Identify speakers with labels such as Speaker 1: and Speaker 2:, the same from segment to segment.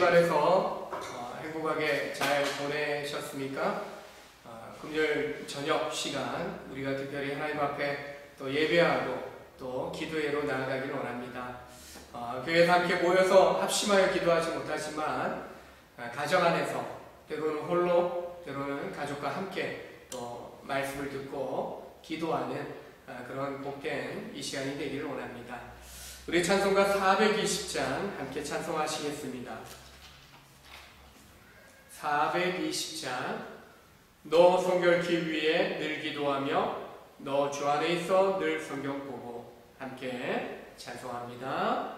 Speaker 1: 주말에서 행복하게 잘 보내셨습니까? 금요일 저녁 시간 우리가 특별히 하나님 앞에 또 예배하고 또 기도회로 나아가기를 원합니다. 교회에서 함께 모여서 합심하여 기도하지 못하지만 가정 안에서 때로는 홀로 때로는 가족과 함께 또 말씀을 듣고 기도하는 그런 복된 이 시간이 되기를 원합니다. 우리 찬송가 420장 함께 찬송하시겠습니다. 420장 너 성결기 위해 늘 기도하며 너 주 안에 있어 늘 성경 보고 함께 찬송합니다.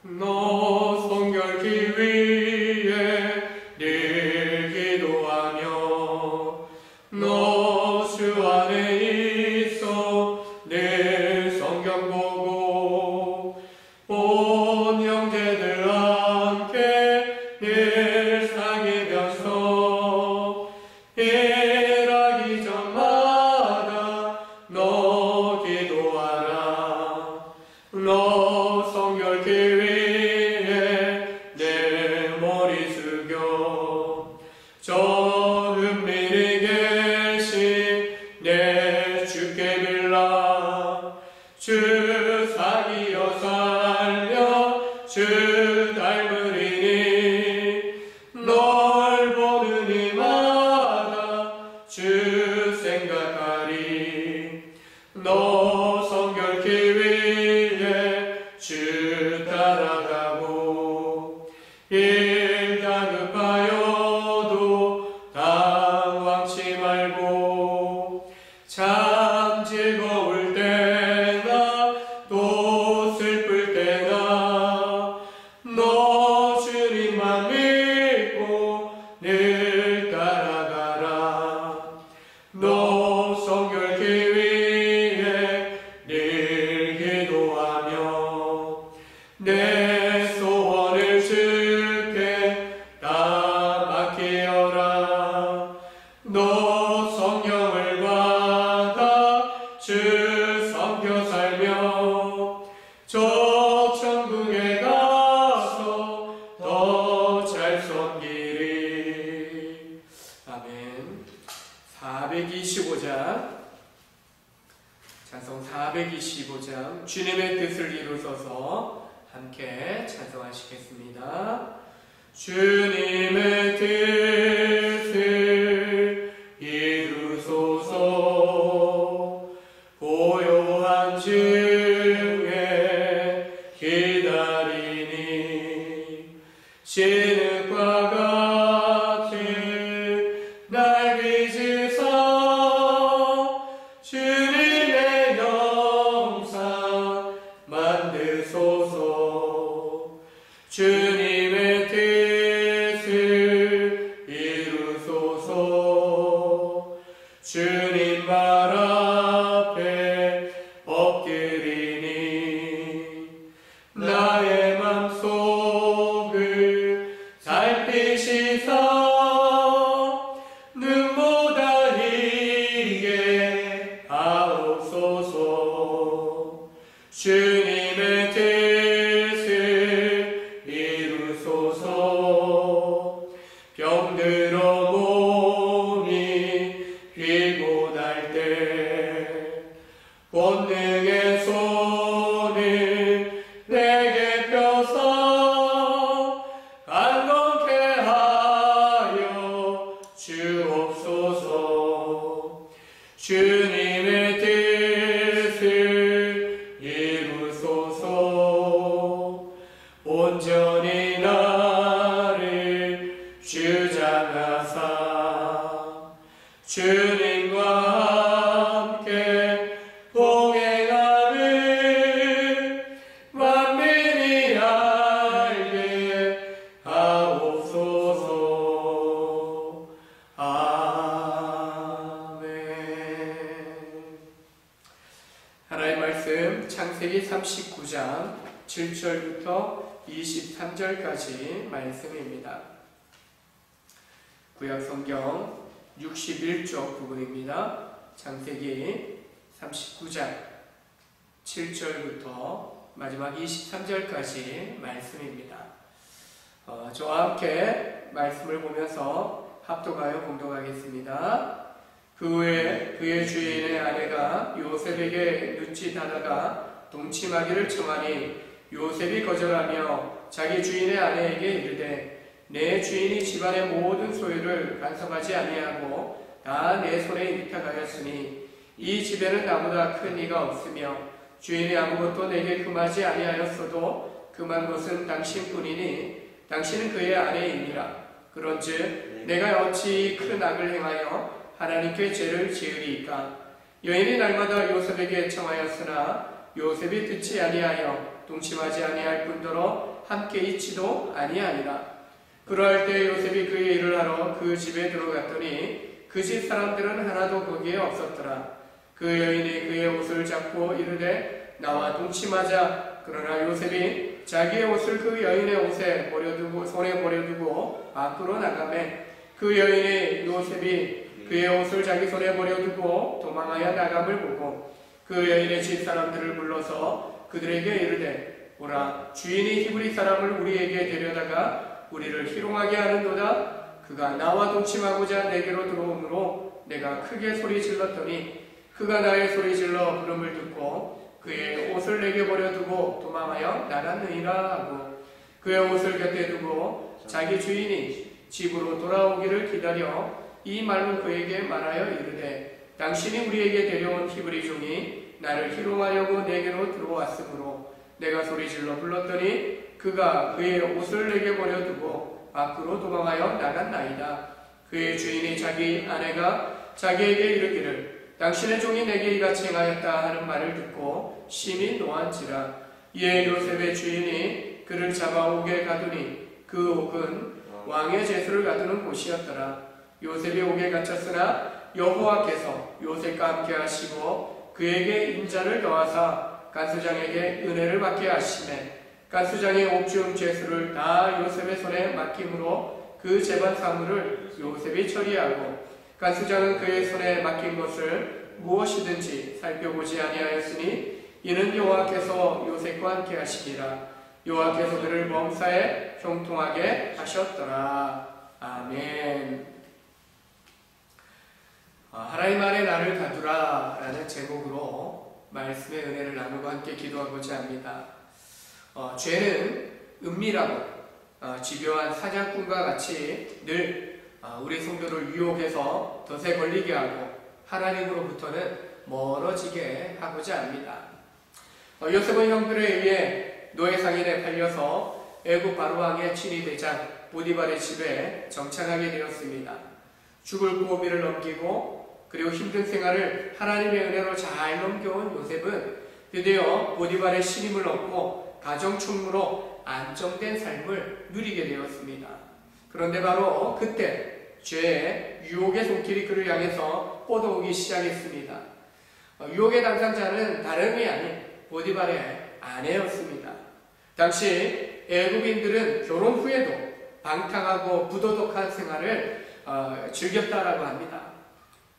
Speaker 1: 너 성결기 위해 늘 기도하며 너 주 안에 있어 늘 성경 보고 온 형제들 함께 늘 상의면서 일하기 전마다 너 기도하라. 너 성결기 위해 내 머리 숙여 저 은밀히 계신 내 주께 빌라. 주 사귀어 살려 주 닮으리니 널 보는 이마다 주 생각하리. 너 성결기 위해 주 따라가고 일 다급하여도 당황치 말고 참 즐거울 때나 또 슬플 때나 너 주님만 믿고 늘 따라가라. 너 성결기 위해 늘 기도하며 내 소원을 주께 다 맡기어라. 너 성령을 받아 주 섬겨 살며 저 천국에 가서 더 잘 섬기리. 아멘. 425장 찬송 425장 주님의 뜻을 이루소서 함께 찬송하시겠습니다. 주님의 뜻을 이루소서 고요한 중에 기다리니 진흙과 같은 날 빚으사 주님의 영상 만드소서. 주님의 뜻을 이루소서. 주님 말 앞에 엎드리니 나의 맘속을 살피시사 눈보다 희게 하옵소서. 주님의 뜻을 이루소서. 병들어 몸이 피곤할 때 권능의 손을 내게 펴서 강건케 하여 주옵소서. 주님의 뜻을 이루소서. 온전히 나를 주장하사 주님과 함께 동행하는 만민이 알게 하옵소서. 아멘. 하나님의 말씀 창세기 39장 7절부터 23절까지 말씀입니다. 구약 성경 61쪽 부분입니다. 창세기 39장 7절부터 마지막 23절까지 말씀입니다. 저와 함께 말씀을 보면서 합독하여 공독하겠습니다. 그 후에 그의 주인의 아내가 요셉에게 눕짓하다가 동침하기를 청하니 요셉이 거절하며 자기 주인의 아내에게 이르되 내 주인이 집안의 모든 소유를 간섭하지 아니하고 다 내 손에 위탁하였으니 이 집에는 나보다 큰 이가 없으며 주인이 아무것도 내게 금하지 아니하였어도 금한 것은 당신뿐이니 당신은 그의 아내이니라. 그런즉 내가 어찌 큰 악을 행하여 하나님께 죄를 지으리이까. 여인이 날마다 요셉에게 청하였으나 요셉이 듣지 아니하여 동침하지 아니할 뿐더러 함께 있지도 아니하니라. 그러할 때 요셉이 그의 일을 하러 그 집에 들어갔더니 그 집 사람들은 하나도 거기에 없었더라. 그 여인이 그의 옷을 잡고 이르되 나와 동침하자. 그러나 요셉이 자기의 옷을 그 여인의 옷에 버려두고 손에 버려두고 밖으로 나가매 그 여인이 요셉이 그의 옷을 자기 손에 버려두고 도망하여 나감을 보고 그 여인의 집 사람들을 불러서 그들에게 이르되 보라, 주인이 히브리 사람을 우리에게 데려다가 우리를 희롱하게 하는도다. 그가 나와 동침하고자 내게로 들어오므로 내가 크게 소리 질렀더니 그가 나의 소리 질러 부름을 듣고 그의 옷을 내게 버려두고 도망하여 나갔느니라 하고 그의 옷을 곁에 두고 자기 주인이 집으로 돌아오기를 기다려 이 말로 그에게 말하여 이르되 당신이 우리에게 데려온 히브리 종이 나를 희롱하려고 내게로 들어왔으므로 내가 소리질러 불렀더니 그가 그의 옷을 내게 버려두고 밖으로 도망하여 나갔나이다. 그의 주인이 자기 아내가 자기에게 이르기를 당신의 종이 내게 이같이 행하였다 하는 말을 듣고 심히 노한지라. 이에 요셉의 주인이 그를 잡아 옥에 가두니 그 옥은 왕의 제수를 가두는 곳이었더라. 요셉이 옥에 갇혔으나 여호와께서 요셉과 함께 하시고 그에게 인자를 더하사 간수장에게 은혜를 받게 하시매 간수장의 옥중 죄수를 다 요셉의 손에 맡김으로 그 재반 사물을 요셉이 처리하고 간수장은 그의 손에 맡긴 것을 무엇이든지 살펴보지 아니하였으니 이는 여호와께서 요셉과 함께 하시니라. 여호와께서 그를 범사에 형통하게 하셨더라. 아멘. 하나님 안에 나를 가두라 라는 제목으로 말씀의 은혜를 나누고 함께 기도하고자 합니다. 죄는 은밀하고 집요한 사냥꾼과 같이 늘 우리 성도를 유혹해서 덫에 걸리게 하고 하나님으로부터는 멀어지게 하고자 합니다. 요셉은 형들에 의해 노예상인에 팔려서 애굽 바로왕의 친위대장 보디발의 집에 정착하게 되었습니다. 죽을 고비를 넘기고 그리고 힘든 생활을 하나님의 은혜로 잘 넘겨온 요셉은 드디어 보디발의 신임을 얻고 가정 충무로 안정된 삶을 누리게 되었습니다. 그런데 바로 그때 죄의 유혹의 손길이 그를 향해서 뻗어오기 시작했습니다. 유혹의 당사자는 다름이 아닌 보디발의 아내였습니다. 당시 애굽인들은 결혼 후에도 방탕하고 부도덕한 생활을 즐겼다라고 합니다.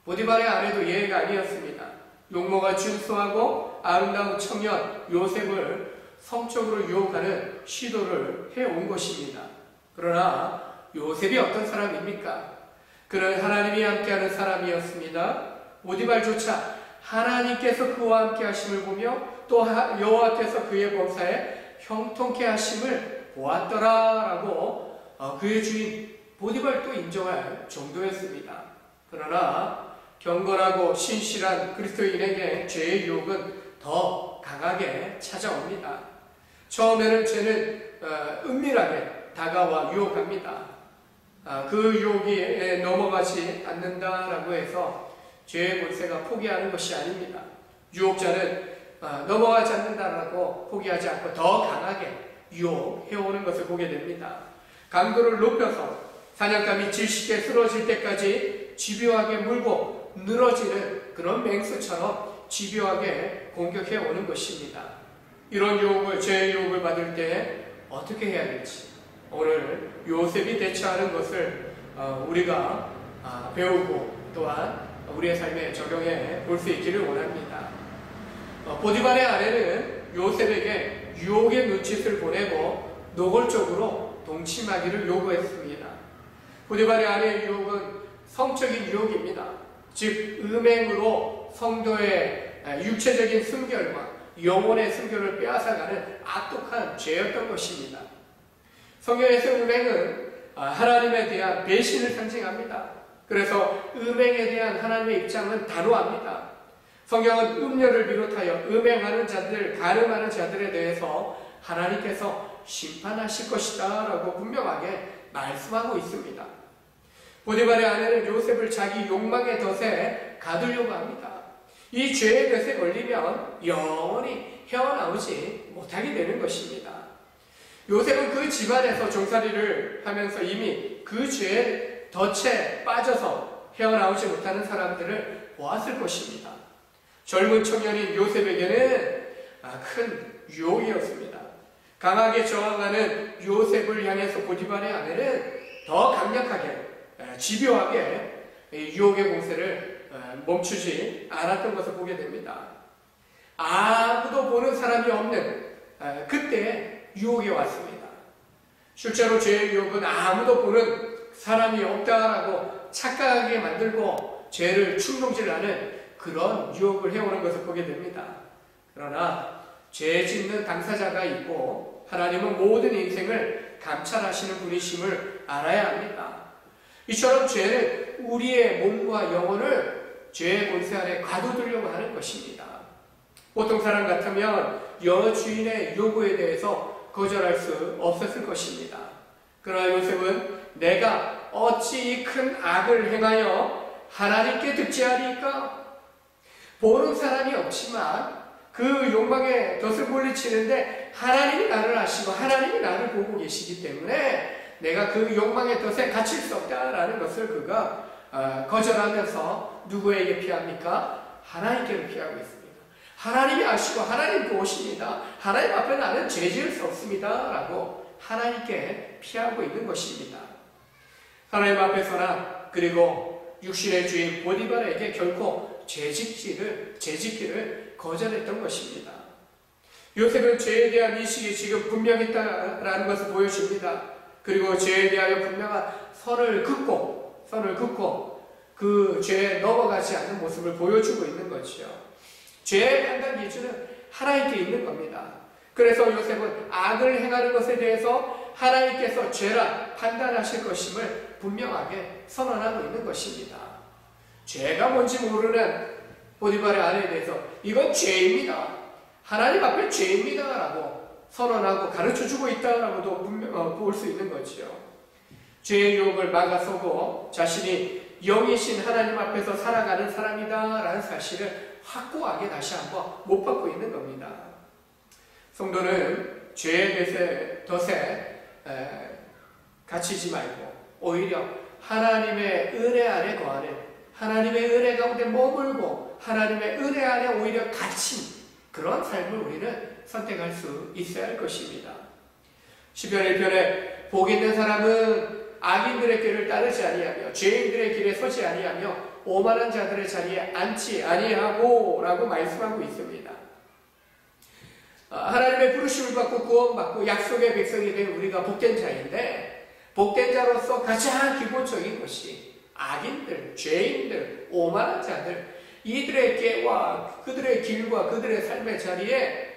Speaker 1: 보디발의 아내도 예외가 아니었습니다. 용모가 준수하고 아름다운 청년 요셉을 성적으로 유혹하는 시도를 해온 것입니다. 그러나 요셉이 어떤 사람입니까? 그는 하나님이 함께하는 사람이었습니다. 보디발조차 하나님께서 그와 함께 하심을 보며 또 여호와께서 그의 범사에 형통케 하심을 보았더라라고 그의 주인 보디발도 인정할 정도였습니다. 그러나 경건하고 신실한 그리스도인에게 죄의 유혹은 더 강하게 찾아옵니다. 처음에는 죄는 은밀하게 다가와 유혹합니다. 그 유혹에 넘어가지 않는다라고 해서 죄의 본세가 포기하는 것이 아닙니다. 유혹자는 넘어가지 않는다라고 포기하지 않고 더 강하게 유혹해오는 것을 보게 됩니다. 강도를 높여서 사냥감이 질식에 쓰러질 때까지 집요하게 물고 늘어지는 그런 맹수처럼 집요하게 공격해오는 것입니다. 이런 유혹을, 죄의 유혹을 받을 때 어떻게 해야 될지 오늘 요셉이 대처하는 것을 우리가 배우고 또한 우리의 삶에 적용해 볼 수 있기를 원합니다. 보디발의 아내는 요셉에게 유혹의 눈짓을 보내고 노골적으로 동침하기를 요구했습니다. 보디발의 아내의 유혹은 성적인 유혹입니다. 즉 음행으로 성도의 육체적인 순결과 영혼의 순결을 빼앗아가는 악독한 죄였던 것입니다. 성경에서 음행은 하나님에 대한 배신을 상징합니다. 그래서 음행에 대한 하나님의 입장은 단호합니다. 성경은 음녀를 비롯하여 음행하는 자들, 간음하는 자들에 대해서 하나님께서 심판하실 것이다 라고 분명하게 말씀하고 있습니다. 보디발의 아내는 요셉을 자기 욕망의 덫에 가두려고 합니다. 이 죄의 덫에 걸리면 영원히 헤어나오지 못하게 되는 것입니다. 요셉은 그 집안에서 종살이를 하면서 이미 그 죄의 덫에 빠져서 헤어나오지 못하는 사람들을 보았을 것입니다. 젊은 청년인 요셉에게는 큰 유혹이었습니다. 강하게 저항하는 요셉을 향해서 보디발의 아내는 더 강력하게 집요하게 유혹의 공세를 멈추지 않았던 것을 보게 됩니다. 아무도 보는 사람이 없는 그때 유혹이 왔습니다. 실제로 죄의 유혹은 아무도 보는 사람이 없다라고 착각하게 만들고 죄를 충동질하는 그런 유혹을 해오는 것을 보게 됩니다. 그러나 죄 짓는 당사자가 있고 하나님은 모든 인생을 감찰하시는 분이심을 알아야 합니다. 이처럼 죄는 우리의 몸과 영혼을 죄의 권세 아래 가둬두려고 하는 것입니다. 보통 사람 같으면 여주인의 요구에 대해서 거절할 수 없었을 것입니다. 그러나 요셉은 내가 어찌 이 큰 악을 행하여 하나님께 득죄하리까? 보는 사람이 없지만 그 욕망의 덫을 물리치는데 하나님이 나를 아시고 하나님이 나를 보고 계시기 때문에 내가 그 욕망의 덫에 갇힐 수 없다라는 것을 그가 거절하면서 누구에게 피합니까? 하나님께로 피하고 있습니다. 하나님이 아시고 하나님 보십니다. 하나님 앞에 나는 죄 지을 수 없습니다. 라고 하나님께 피하고 있는 것입니다. 하나님 앞에서나 그리고 육신의 주인 보디발에게 결코 죄짓기를 거절했던 것입니다. 요셉은 죄에 대한 인식이 지금 분명했다라는 것을 보여줍니다. 그리고 죄에 대하여 분명한 선을 긋고 그 죄에 넘어가지 않는 모습을 보여주고 있는 것이요. 죄의 판단 기준은 하나님께 있는 겁니다. 그래서 요셉은 악을 행하는 것에 대해서 하나님께서 죄라 판단하실 것임을 분명하게 선언하고 있는 것입니다. 죄가 뭔지 모르는 보디발의 아내에 대해서 이건 죄입니다. 하나님 앞에 죄입니다. 라고 선언하고 가르쳐주고 있다라고도 볼 수 있는 거지요. 죄의 유혹을 막아서고 자신이 영이신 하나님 앞에서 살아가는 사람이다 라는 사실을 확고하게 다시 한번 못 받고 있는 겁니다. 성도는 죄의 덫에 갇히지 말고 오히려 하나님의 은혜 안에 거하는, 하나님의 은혜 가운데 머물고 하나님의 은혜 안에 오히려 갇힌 그런 삶을 우리는 선택할 수 있어야 할 것입니다. 시편 1편에 복 있는 사람은 악인들의 길을 따르지 아니하며 죄인들의 길에 서지 아니하며 오만한 자들의 자리에 앉지 아니하고 라고 말씀하고 있습니다. 하나님의 부르심을 받고 구원받고 약속의 백성이 된 우리가 복된 자인데, 복된 자로서 가장 기본적인 것이 악인들, 죄인들, 오만한 자들, 이들의 깨와 그들의 길과 그들의 삶의 자리에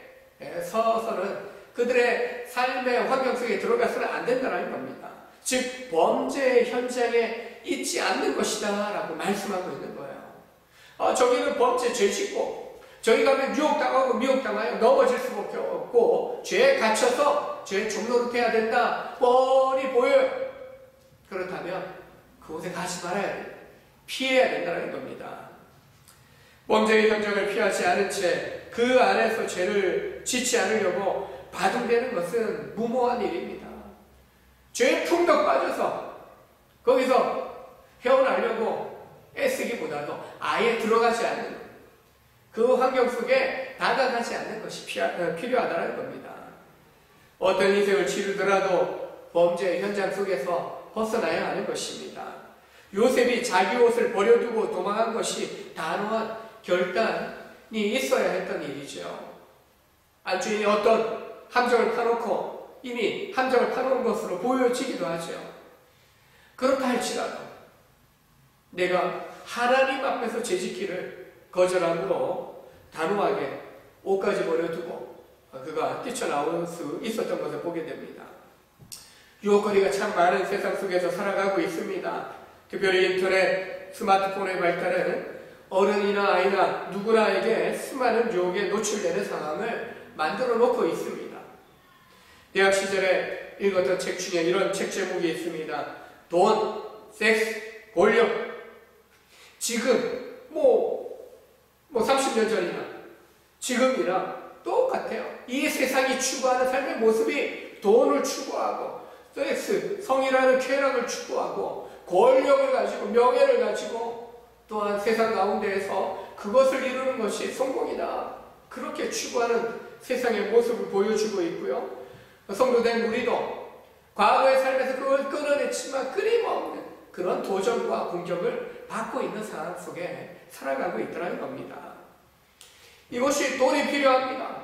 Speaker 1: 서서는 그들의 삶의 환경 속에 들어가서는 안 된다는 겁니다. 즉 범죄의 현장에 있지 않는 것이다 라고 말씀하고 있는 거예요. 저기는 범죄 죄 짓고 저기 가면 유혹당하고 미혹당하여 넘어질 수밖에 없고 죄에 갇혀서 죄 종노릇해야 된다 뻔히 보여요. 그렇다면 그곳에 가지 말아야 돼요. 피해야 된다는 겁니다. 범죄의 현장을 피하지 않은 채 그 안에서 죄를 짓지 않으려고 바둥대는 것은 무모한 일입니다. 죄에 퉁덕 빠져서 거기서 헤어나려고 애쓰기보다도 아예 들어가지 않는 그 환경 속에 다가가지 않는 것이 필요하다는 겁니다. 어떤 인생을 치르더라도 범죄의 현장 속에서 벗어나야 하는 것입니다. 요셉이 자기 옷을 버려두고 도망한 것이 단호한 결단이 있어야 했던 일이죠. 안주인이 어떤 함정을 파놓고 이미 함정을 파놓은 것으로 보여지기도 하죠. 그렇다 할지라도 내가 하나님 앞에서 재짓기를 거절함으로 단호하게 옷까지 버려두고 그가 뛰쳐나올 수 있었던 것을 보게 됩니다. 유혹거리가 참 많은 세상 속에서 살아가고 있습니다. 특별히 인터넷, 스마트폰의 발달은 어른이나 아이나 누구나에게 수많은 유혹에 노출되는 상황을 만들어 놓고 있습니다. 대학 시절에 읽었던 책 중에 이런 책 제목이 있습니다. 돈, 섹스, 권력. 지금 30년 전이나 지금이나 똑같아요. 이 세상이 추구하는 삶의 모습이 돈을 추구하고 섹스, 성이라는 쾌락을 추구하고 권력을 가지고 명예를 가지고 또한 세상 가운데에서 그것을 이루는 것이 성공이다. 그렇게 추구하는 세상의 모습을 보여주고 있고요. 성도된 우리도 과거의 삶에서 그걸 끌어냈지만 끊임없는 그런 도전과 공격을 받고 있는 상황 속에 살아가고 있다는 겁니다. 이것이 돈이 필요합니다.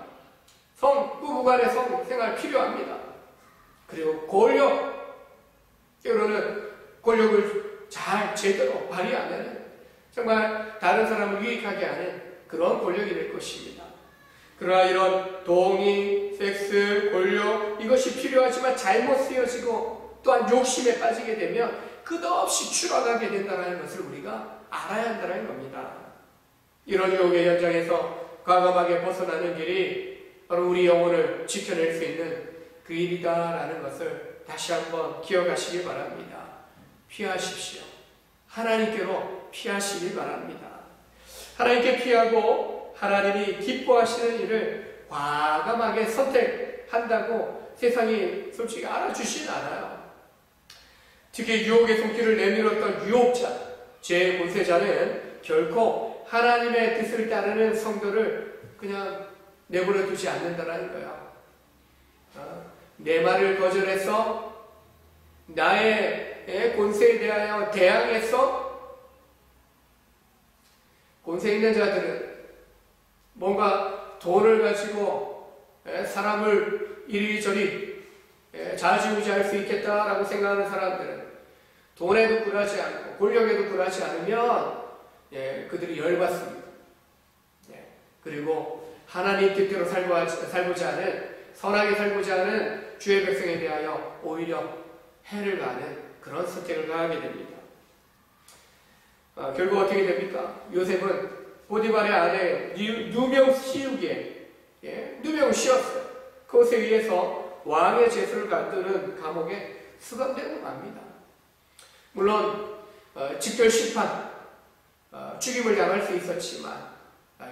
Speaker 1: 부부간의 성생활 필요합니다. 그리고 권력, 때로는 권력을 잘 제대로 발휘하면 정말 다른 사람을 유익하게 하는 그런 권력이 될 것입니다. 그러나 이런 동의, 섹스, 권력 이것이 필요하지만 잘못 쓰여지고 또한 욕심에 빠지게 되면 끝없이 추락하게 된다는 것을 우리가 알아야 한다는 겁니다. 이런 유혹의 현장에서 과감하게 벗어나는 길이 바로 우리 영혼을 지켜낼 수 있는 그 일이다라는 것을 다시 한번 기억하시기 바랍니다. 피하십시오. 하나님께로 피하시기 바랍니다. 하나님께 피하고 하나님이 기뻐하시는 일을 과감하게 선택한다고 세상이 솔직히 알아주진 않아요. 특히 유혹의 손길을 내밀었던 유혹자, 제 권세자는 결코 하나님의 뜻을 따르는 성도를 그냥 내버려 두지 않는다는 거야. 내 말을 거절해서 나의 권세에 대하여 대항해서 권세 있는 자들은 뭔가 돈을 가지고 사람을 이리저리 좌지우지할 수 있겠다라고 생각하는 사람들은 돈에도 굴하지 않고 권력에도 굴하지 않으면 그들이 열받습니다. 그리고 하나님 뜻대로 살고자 하는, 선하게 살고자 하는 주의 백성에 대하여 오히려 해를 가는 그런 선택을 가하게 됩니다. 결국 어떻게 됩니까? 요셉은 보디발의 아내 누명 씌우기에 누명을 씌웠어요. 그것에 의해서 왕의 제수를 받드는 감옥에 수감되고 맙니다. 물론 직결 심판, 죽임을 당할 수 있었지만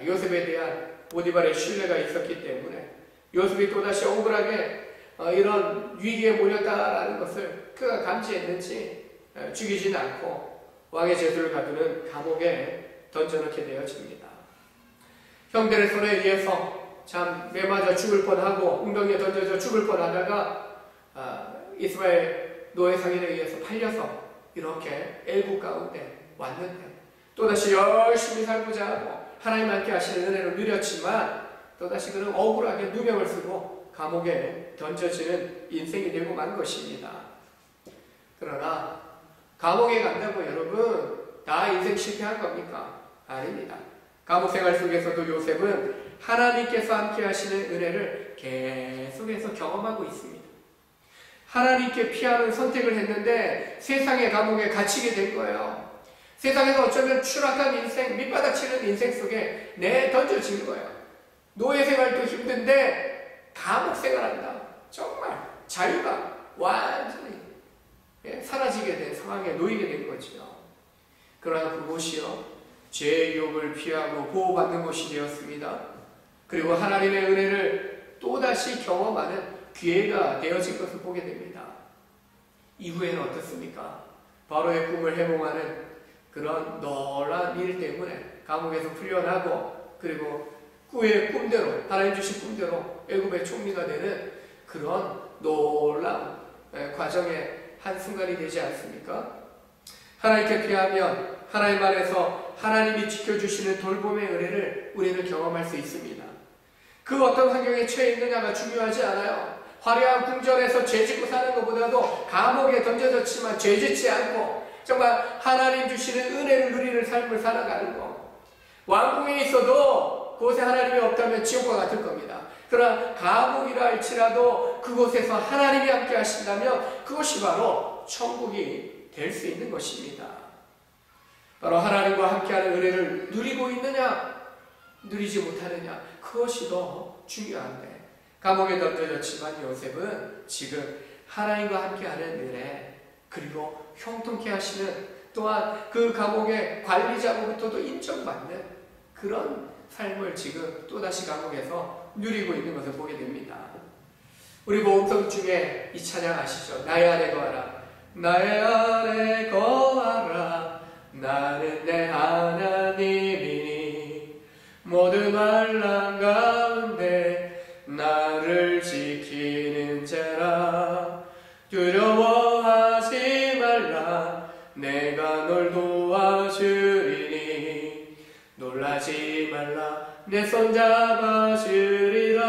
Speaker 1: 요셉에 대한 보디발의 신뢰가 있었기 때문에 요셉이 또다시 억울하게 이런 위기에 몰렸다라는 것을 그가 감지했는지 죽이지는 않고 왕의 제수를 가두는 감옥에 던져넣게 되어집니다. 형들의 손에 의해서 참 매맞아 죽을 뻔하고 웅덩이에 던져져 죽을 뻔하다가 이스마엘 노예 상인에 의해서 팔려서 이렇게 애국 가운데 왔는데 또다시 열심히 살고자 하고 하나님 함께 하시는 은혜를 누렸지만 또다시 그는 억울하게 누명을 쓰고 감옥에 던져지는 인생이 되고 만 것입니다. 그러나 감옥에 간다고 여러분 다 인생 실패한 겁니까? 아닙니다. 감옥 생활 속에서도 요셉은 하나님께서 함께 하시는 은혜를 계속해서 경험하고 있습니다. 하나님께 피하는 선택을 했는데 세상의 감옥에 갇히게 된 거예요. 세상에서 어쩌면 추락한 인생, 밑바닥치는 인생 속에 던져진 거예요. 노예 생활도 힘든데 감옥 생활한다. 정말 자유가 완전히 사라지게 된 상황에 놓이게 된 거죠. 그러나 그곳이요 죄의 유혹을 피하고 보호받는 곳이 되었습니다. 그리고 하나님의 은혜를 또다시 경험하는 기회가 되어진 것을 보게 됩니다. 이후에는 어떻습니까? 바로의 꿈을 해몽하는 그런 놀라운 일 때문에 감옥에서 풀려나고 그리고 그의 꿈대로 하나님 주신 꿈대로 애굽의 총리가 되는 그런 놀라운 과정의 한순간이 되지 않습니까? 하나님께 피하면 하나님 안에서 하나님이 지켜주시는 돌봄의 은혜를 우리는 경험할 수 있습니다. 그 어떤 환경에 처해 있느냐가 중요하지 않아요. 화려한 궁전에서 죄짓고 사는 것보다도 감옥에 던져졌지만 죄짓지 않고 정말 하나님 주시는 은혜를 누리는 삶을 살아가는 것. 왕궁에 있어도 그곳에 하나님이 없다면 지옥과 같을 겁니다. 그러나 감옥이라 할지라도 그곳에서 하나님이 함께 하신다면 그것이 바로 천국이 될 수 있는 것입니다. 바로 하나님과 함께하는 은혜를 누리고 있느냐 누리지 못하느냐, 그것이 더 중요한데, 감옥에 던져졌지만 요셉은 지금 하나님과 함께하는 은혜, 그리고 형통케 하시는, 또한 그 감옥의 관리자로부터도 인정받는 그런 삶을 지금 또다시 감옥에서 누리고 있는 것을 보게 됩니다. 우리 모음성 중에 이 찬양 아시죠? 나의 안에 거하라, 나의 안에 거하라, 나는 내 하나님이니 모든 환난 가운데 나를 지키는 자라. 두려워하지 말라, 내가 널 도와주리니. 놀라지 말라, 내 손 잡아주리라.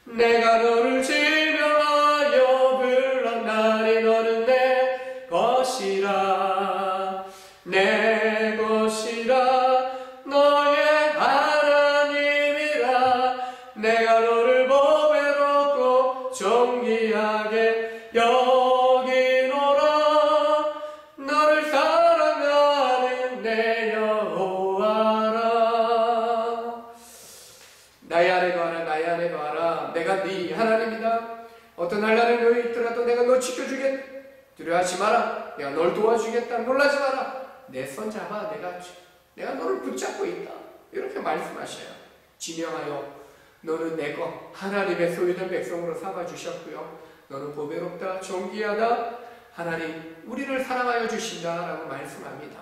Speaker 1: 내가 너를 지명하여 불렀나니 너는 내 것이라, 내 것이라. 너의 하나님이라. 내가 너를 보배롭고 존귀하게 여기노라. 너를 사랑하는 내 여호와라. 나의 안에 거하라, 나의 안에 거하라. 내가 네 하나님이다. 어떤 난란에 놓여 있더라도 내가 너 지켜주겠다. 두려워하지 마라, 내가 널 도와주겠다. 놀라지 마라, 내 손 잡아, 내가 너를 붙잡고 있다. 이렇게 말씀하셔요. 진영하여 너는 내 것, 하나님의 소유된 백성으로 삼아주셨고요. 너는 보배롭다, 존귀하다. 하나님 우리를 사랑하여 주신다라고 말씀합니다.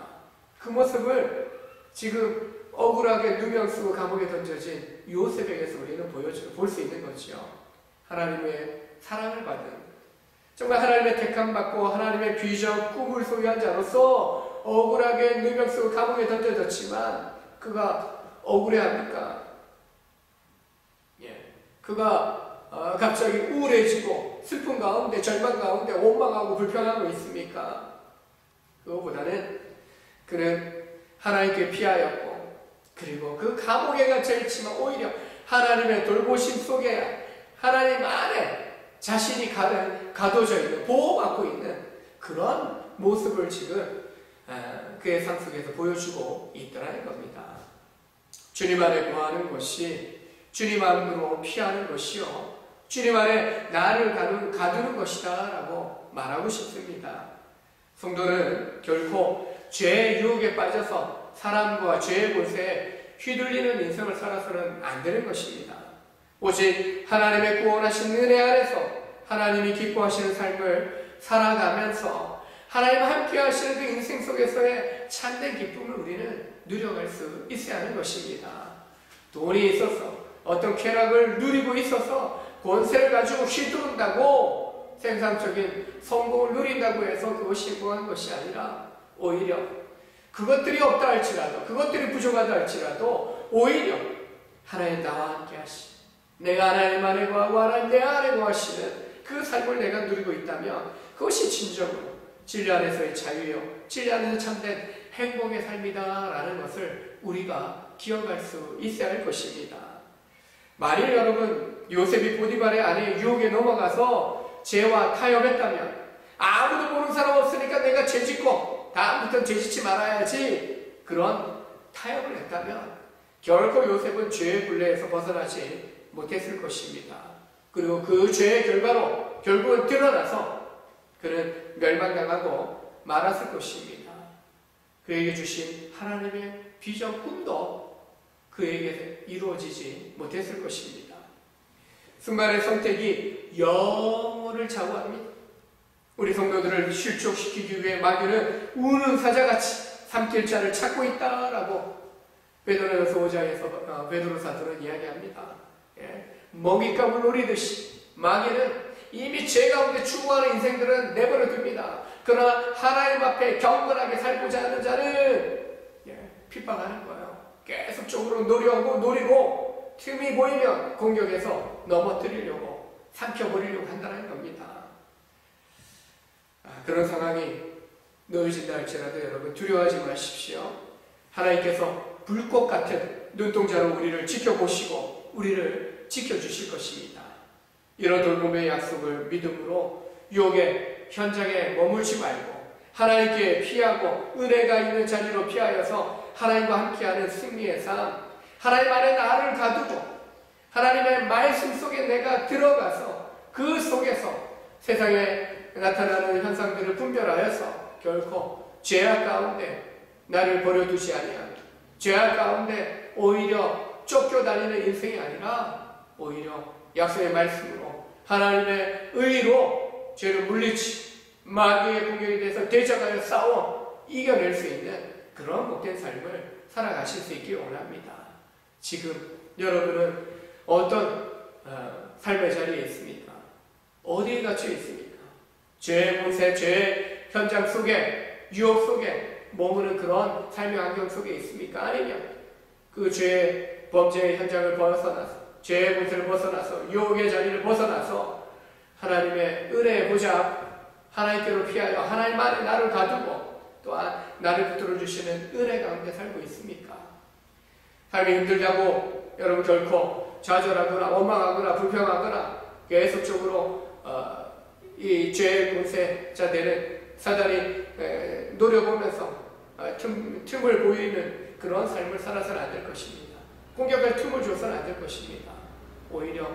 Speaker 1: 그 모습을 지금 억울하게 누명 쓰고 감옥에 던져진 요셉에게서 우리는 볼 수 있는 거지요. 하나님의 사랑을 받은, 정말 하나님의 택함 받고 하나님의 비전, 꿈을 소유한 자로서 억울하게 누명 쓰고 감옥에 던져졌지만 그가 억울해합니까? 그가 갑자기 우울해지고 슬픈 가운데, 절망 가운데 원망하고 불평하고 있습니까? 그거보다는 그는 하나님께 피하였고, 그리고 그 감옥에 갇혀 있지만 오히려 하나님의 돌보심 속에 하나님 안에 자신이 가둬져 있는, 보호받고 있는 그런 모습을 지금 그의 삶 속에서 보여주고 있더라는 겁니다. 주님 안에 거하는 것이 주님 안으로 피하는 것이요, 주님 안에 나를 가두는 것이다 라고 말하고 싶습니다. 성도는 결코 죄의 유혹에 빠져서 사람과 죄의 곳에 휘둘리는 인생을 살아서는 안 되는 것입니다. 오직 하나님의 구원하신 은혜 안에서 하나님이 기뻐하시는 삶을 살아가면서 하나님과 함께 하시는 그 인생 속에서의 참된 기쁨을 우리는 누려갈 수 있어야 하는 것입니다. 돈이 있어서, 어떤 쾌락을 누리고 있어서 권세를 가지고 휘두른다고 생산적인 성공을 누린다고 해서 그것이 행복한 것이 아니라, 오히려 그것들이 없다 할지라도, 그것들이 부족하다 할지라도 오히려 하나님 나와 함께 하시, 내가 하나님 안에 거하고 하나님 내 안에 거하시는 그 삶을 내가 누리고 있다면 그것이 진정으로 진리 안에서의 자유요, 진리 안에서 참된 행복의 삶이다 라는 것을 우리가 기억할 수 있어야 할 것입니다. 만일 여러분 요셉이 보디발의 아내의 유혹에 넘어가서 죄와 타협했다면, 아무도 모르는 사람 없으니까 내가 죄짓고 다음부터는 죄짓지 말아야지, 그런 타협을 했다면 결코 요셉은 죄의 굴레에서 벗어나지 못했을 것입니다. 그리고 그 죄의 결과로 결국은 드러나서 그는 멸망당하고 말았을 것입니다. 그에게 주신 하나님의 비전, 꿈도 그에게 이루어지지 못했을 것입니다. 승만의 선택이 영혼을 좌우합니다. 우리 성도들을 실족시키기 위해 마귀는 우는 사자같이 삼킬 자를 찾고 있다라고 베드로전서 5장에서 베드로 사도는 이야기합니다. 먹잇감을 노리듯이 마귀는 이미 죄 가운데 추구하는 인생들은 내버려 둡니다. 그러나 하나님 앞에 경건하게 살고자 하는 자는 핍박하는 거예요. 계속적으로 노리고 틈이 보이면 공격해서 넘어뜨리려고 삼켜버리려고 한다는 겁니다. 그런 상황이 놓여진다 할지라도 여러분 두려워하지 마십시오. 하나님께서 불꽃 같은 눈동자로 우리를 지켜보시고 우리를 지켜주실 것입니다. 이런 돌봄의 약속을 믿음으로 유혹의 현장에 머물지 말고 하나님께 피하고 은혜가 있는 자리로 피하여서 하나님과 함께하는 승리의 삶, 하나님 안에 나를 가두고 하나님의 말씀 속에 내가 들어가서 그 속에서 세상에 나타나는 현상들을 분별하여서 결코 죄악 가운데 나를 버려두지 아니하고 죄악 가운데 오히려 쫓겨다니는 인생이 아니라 오히려 약속의 말씀으로 하나님의 의로 죄를 물리치 마귀의 공격에 대해서 대적하여 싸워 이겨낼 수 있는 그런 복된 삶을 살아가실 수 있길 원합니다. 지금 여러분은 어떤 삶의 자리에 있습니까? 어디에 갇혀 있습니까? 죄의 문세, 죄의 현장 속에, 유혹 속에 머무는 그런 삶의 환경 속에 있습니까? 아니면 그 죄의 범죄의 현장을 벗어나서 죄의 문세를 벗어나서 유혹의 자리를 벗어나서 하나님의 은혜의 보좌 하나님께로 피하여 하나님 안에 나를 가두고 또한 나를 붙들어주시는 은혜 가운데 살고 있습니까? 삶이 힘들다고 여러분 결코 좌절하거나 원망하거나 불평하거나 계속적으로 이 죄의 문세자 되는 사단이 노려보면서 틈을 보이는 그런 삶을 살아서는 안 될 것입니다. 공격할 틈을 줘서는 안 될 것입니다. 오히려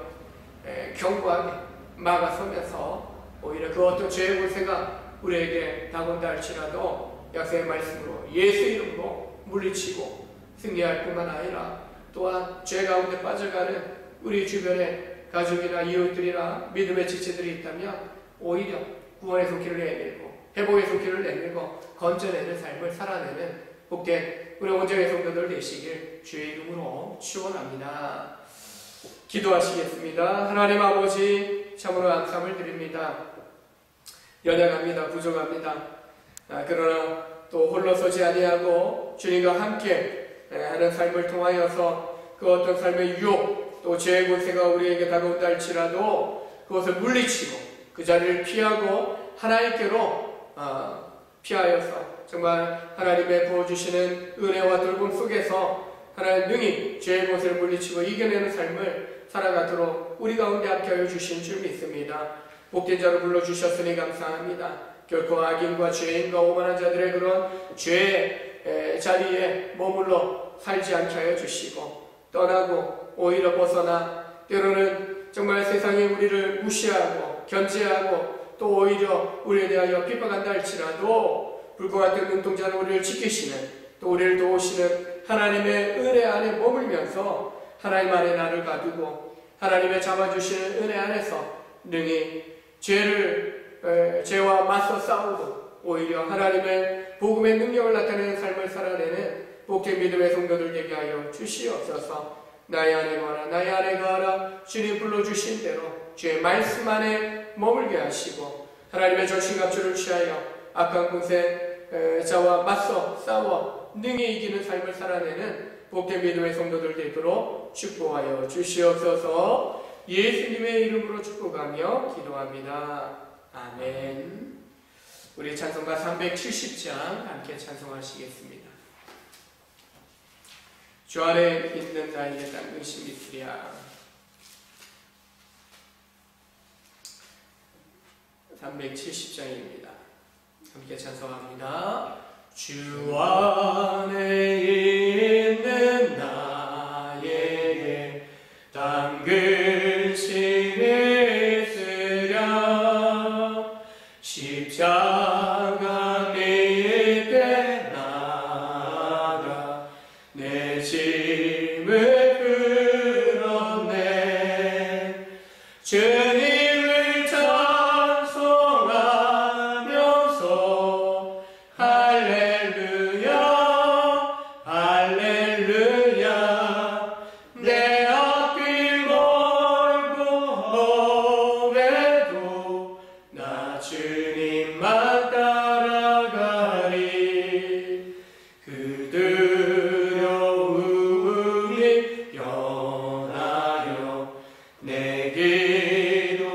Speaker 1: 견고하게 막아서면서 오히려 그 어떤 죄의 문세가 우리에게 다가온다 할지라도 약속의 말씀으로 예수 이름으로 물리치고 승리할 뿐만 아니라 또한 죄 가운데 빠져가는 우리 주변의 가족이나 이웃들이나 믿음의 지체들이 있다면 오히려 구원의 손길을 내밀고 회복의 손길을 내밀고 건져내는 삶을 살아내는 복된 우리 온전의 성도들 되시길 주의 이름으로 축원합니다. 기도하시겠습니다. 하나님 아버지 참으로 감사함을 드립니다. 연약합니다. 부족합니다. 그러나 또 홀로 서지 아니하고 주님과 함께 하는 삶을 통하여서 그 어떤 삶의 유혹 또 죄의 권세가 우리에게 다가온다 할지라도 그것을 물리치고 그 자리를 피하고 하나님께로 피하여서 정말 하나님의 부어주시는 은혜와 돌봄 속에서 하나님 능히 죄의 권세를 물리치고 이겨내는 삶을 살아가도록 우리 가운데 함께하여 주신 줄 믿습니다. 복된 자로 불러주셨으니 감사합니다. 결코 악인과 죄인과 오만한 자들의 그런 죄의 자리에 머물러 살지 않게 하여 주시고 떠나고 오히려 벗어나 때로는 정말 세상이 우리를 무시하고 견제하고 또 오히려 우리에 대하여 비판한다 할지라도 불꽃 같은 눈동자로 우리를 지키시는 또 우리를 도우시는 하나님의 은혜 안에 머물면서 하나님 안에 나를 가두고 하나님의 잡아주시는 은혜 안에서 능히 죄와 맞서 싸우고 오히려 하나님의 복음의 능력을 나타내는 삶을 살아내는 복된 믿음의 성도들 되게 하여 주시옵소서. 나의 안에 거하라 나의 안에 거하라 주님 불러주신 대로 주의 말씀 안에 머물게 하시고 하나님의 전신갑주를 취하여 악한 군세 자와 맞서 싸워 능히 이기는 삶을 살아내는 복된 믿음의 성도들 되도록 축복하여 주시옵소서. 예수님의 이름으로 축복하며 기도합니다. 아멘. 우리 찬송가 370장 함께 찬송하시겠습니다. 주 안에 있는 나에게 딱 의심이 있으랴. 370장입니다. 함께 찬송합니다. 주 안에 있는 나에게 당근심이 있으랴. 십자가 밑에 나가 내 짐을 풀었네. 주님을 찬송하면서 할렐루야 할렐루야. 내 앞길 멀고 험해도 나 주님만 따라가리. 그 두려움이 변하여 내 기도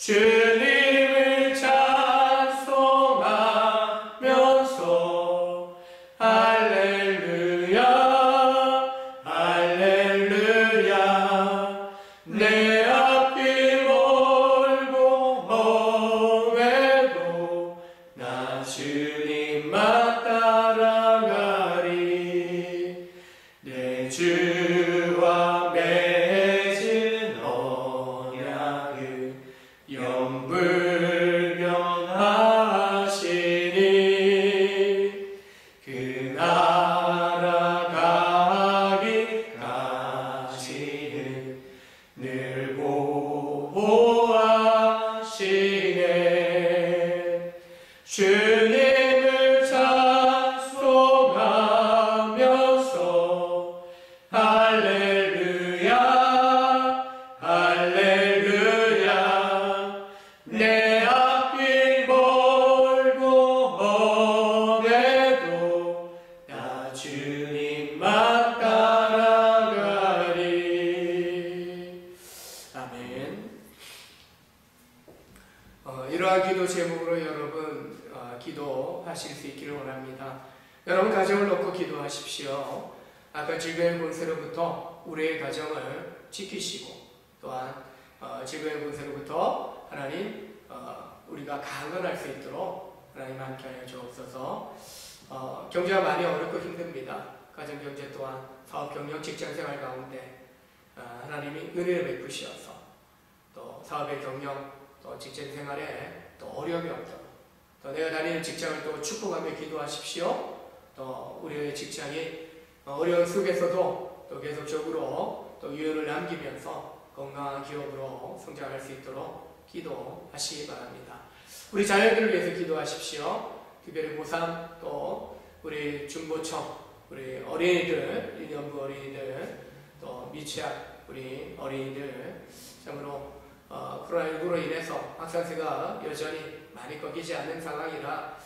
Speaker 1: 주님을 찬송하면서 할렐루야 할렐루야 내 앞길 멀고 험해도 나 주님만 따라가리 내 주와 맺은 언약을 영불변하시니 그 나라 가기까지는 늘 보호하시네 주님을 찬송하면서 할렐루야 할렐루야 내 앞길 멀고 험해도 나 주님만 따라가리. 아멘. 이러한 기도 제목으로 여러분 기도하실 수 있기를 원합니다. 여러분 가정을 놓고 기도하십시오. 아까 질병의 권세로부터 우리의 가정을 지키시고 또한 질병의 권세로부터 하나님 우리가 강건할 수 있도록 하나님 함께하여 주옵소서. 경제가 많이 어렵고 힘듭니다. 가정경제 또한 사업 경영 직장생활 가운데 하나님이 은혜를 베푸시어서 또 사업의 경영 또 직장생활에 또 어려움이 없도록 또 내가 다니는 직장을 또 축복하며 기도하십시오. 또 우리의 직장이 어려운 속에서도 또 계속적으로 또 유연을 남기면서 건강한 기업으로 성장할 수 있도록 기도하시기 바랍니다. 우리 자녀들을 위해서 기도하십시오. 특별히 고3 또 우리 중고청 우리 어린이들 유년부 어린이들 또 미취학 우리 어린이들 참으로 코로나19로 인해서 학산세가 여전히 많이 꺾이지 않는 상황이라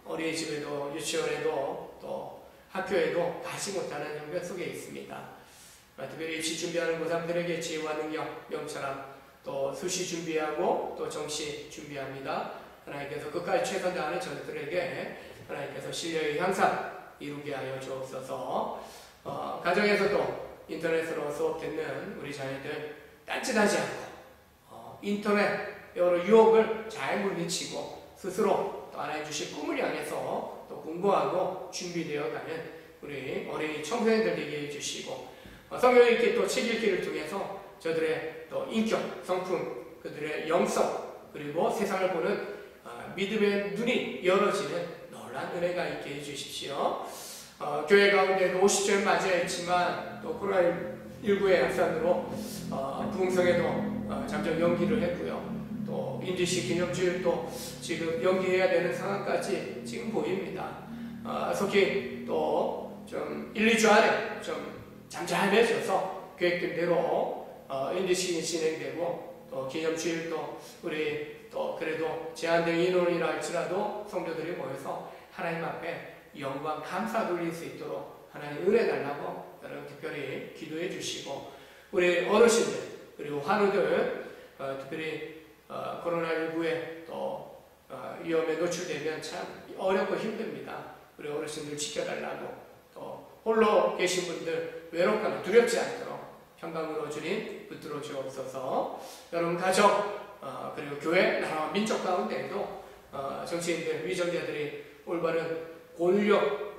Speaker 1: 어린이집에도 유치원에도 또 학교에도 가지 못하는 형편 속에 있습니다. 특별히 입시 준비하는 고3들에게 지혜와 능력, 명철함, 또 수시 준비하고 또 정시 준비합니다. 하나님께서 끝까지 최선 다하는 저들에게 하나님께서 신뢰의 향상 이루게 하여 주옵소서. 가정에서도 인터넷으로 수업 듣는 우리 자녀들 딴짓하지 않고 인터넷 여러 유혹을 잘 물리치고 스스로 또 하나님 주신 꿈을 향해서 또 공부하고 준비되어가는 우리 어린이 청소년들 되게 해주시고 성경 읽기 또 책 읽기를 통해서 저들의 또 인격, 성품, 그들의 영성 그리고 세상을 보는 믿음의 눈이 열어지는 놀라운 은혜가 있게 해주십시오. 교회 가운데도 50주년 맞이했지만 또 코로나19의 확산으로 부흥성에도 잠정 연기를 했고요. 또 인디시 기념주일도 지금 연기해야 되는 상황까지 지금 보입니다. 속히 또 좀 1, 2주 안에 좀 잠잠해져서 계획된 대로 인디시이 진행되고 또 기념주일도 우리 또 그래도 제한된 인원이라 할지라도 성도들이 모여서 하나님 앞에 영광 감사 돌릴 수 있도록 하나님 은혜 달라고 여러분 특별히 기도해 주시고 우리 어르신들 그리고 환우들 특별히 코로나19에 또 위험에 노출되면 참 어렵고 힘듭니다. 우리 어르신들 지켜달라고 또 홀로 계신 분들 외롭거나 두렵지 않도록 평강으로 주님 붙들어 주옵소서. 여러분 가정 그리고 교회 나라와 민족 가운데에도 정치인들 위정자들이 올바른 권력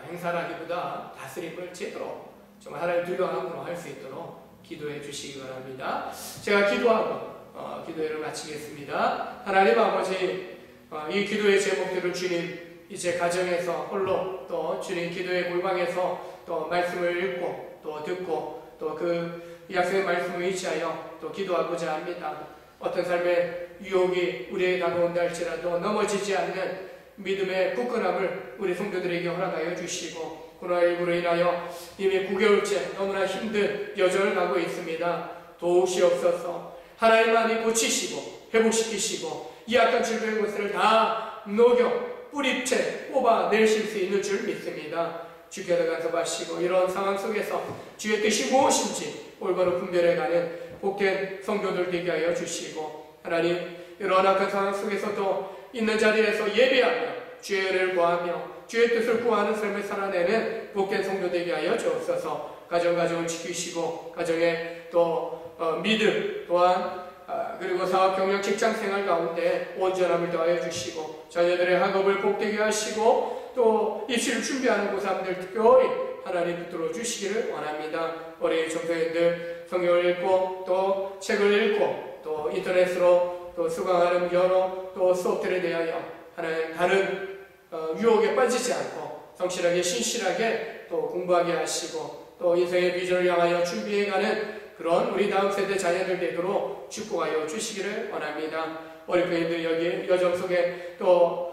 Speaker 1: 행사라기보다 다스림을 제대로 정말 하나님 두려워함으로 할 수 있도록 기도해 주시기 바랍니다. 제가 기도하고 기도회를 마치겠습니다. 하나님 아버지 이 기도의 제목들을 주님 이제 가정에서 홀로 또 주님 기도의 골방에서 또 말씀을 읽고 또 듣고 또 그 약속의 말씀을 의지하여 또 기도하고자 합니다. 어떤 삶의 유혹이 우리에게 다가온다 할지라도 넘어지지 않는 믿음의 굳건함을 우리 성도들에게 허락하여 주시고 코로나19로 인하여 이미 9개월째 너무나 힘든 여정을 가고 있습니다. 도우시옵소서. 하나님만이 고치시고 회복시키시고 이 악한 질병의 것을 다 녹여 뿌리채 뽑아내실 수 있는 줄 믿습니다. 주께서 간섭하시고 이런 상황 속에서 주의 뜻이 무엇인지 올바로 분별해가는 복된 성도들 되게 하여 주시고, 하나님 이런 악한 상황 속에서도 있는 자리에서 예배하며 주의 은혜를 구하며 주의 뜻을 구하는 삶을 살아내는 복된 성도 되게 하여 주옵소서. 가정을 지키시고 가정의 또 믿음 또한 그리고 사업 경영 직장 생활 가운데 온전함을 더하여 주시고, 자녀들의 학업을 복되게 하시고 또 입시를 준비하는 고3들 특별히 하나님 붙들어 주시기를 원합니다. 우리 청소년들 성경을 읽고 또 책을 읽고 또 인터넷으로 또 수강하는 여러 또 수업들에 대하여 하나님 다른 유혹에 빠지지 않고 성실하게 신실하게 또 공부하게 하시고 또 인생의 비전을 향하여 준비해가는 그런 우리 다음 세대 자녀들 되도록 축복하여 주시기를 원합니다. 어린이들 여기 여정 속에 또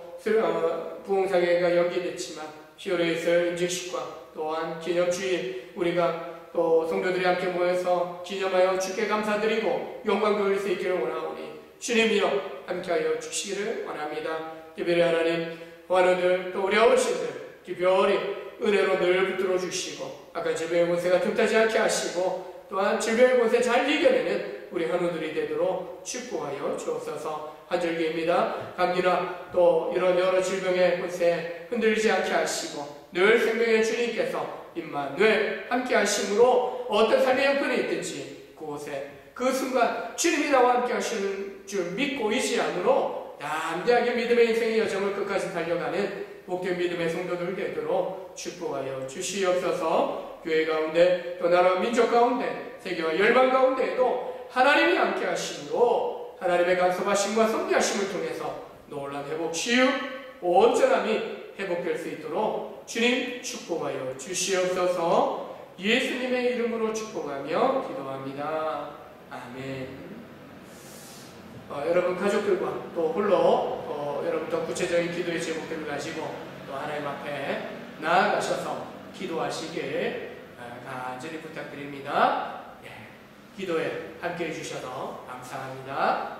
Speaker 1: 부흥상회가 연기됐지만 10월에 있을 임직식과 또한 기념주일 우리가 또 성도들이 함께 모여서 기념하여 주께 감사드리고 영광 돌릴 수 있기를 원하오니 주님이여 함께하여 주시기를 원합니다. 특별히 하나님 환우들 또 우리 어르신들 특별히 은혜로 늘 붙들어 주시고 아까 질병의 권세가 틈타지 않게 하시고 또한 질병의 권세 잘 이겨내는 우리 환우들이 되도록 축복하여 주옵소서. 한절기입니다. 감기나 또 이런 여러 질병의 권세 흔들리지 않게 하시고 늘 생명의 주님께서 임마누엘 함께 하심으로 어떤 삶의 형편이 있든지 그곳에 그 순간 주님이 나와 함께 하시는 줄 믿고 의지함으로 담대하게 믿음의 인생의 여정을 끝까지 달려가는 복된 믿음의 성도들 되도록 축복하여 주시옵소서. 교회 가운데 또 나라 민족 가운데 세계와 열방 가운데에도 하나님이 함께 하심으로 하나님의 간섭하심과 섭리하심을 통해서 놀라운 회복, 치유, 온전함이 회복될 수 있도록 주님 축복하여 주시옵소서. 예수님의 이름으로 축복하며 기도합니다. 아멘. 여러분 가족들과 또 홀로 여러분 더 구체적인 기도의 제목들을 가지고 또 하나님 앞에 나아가셔서 기도하시길 간절히 부탁드립니다. 기도에 함께 해주셔서 감사합니다.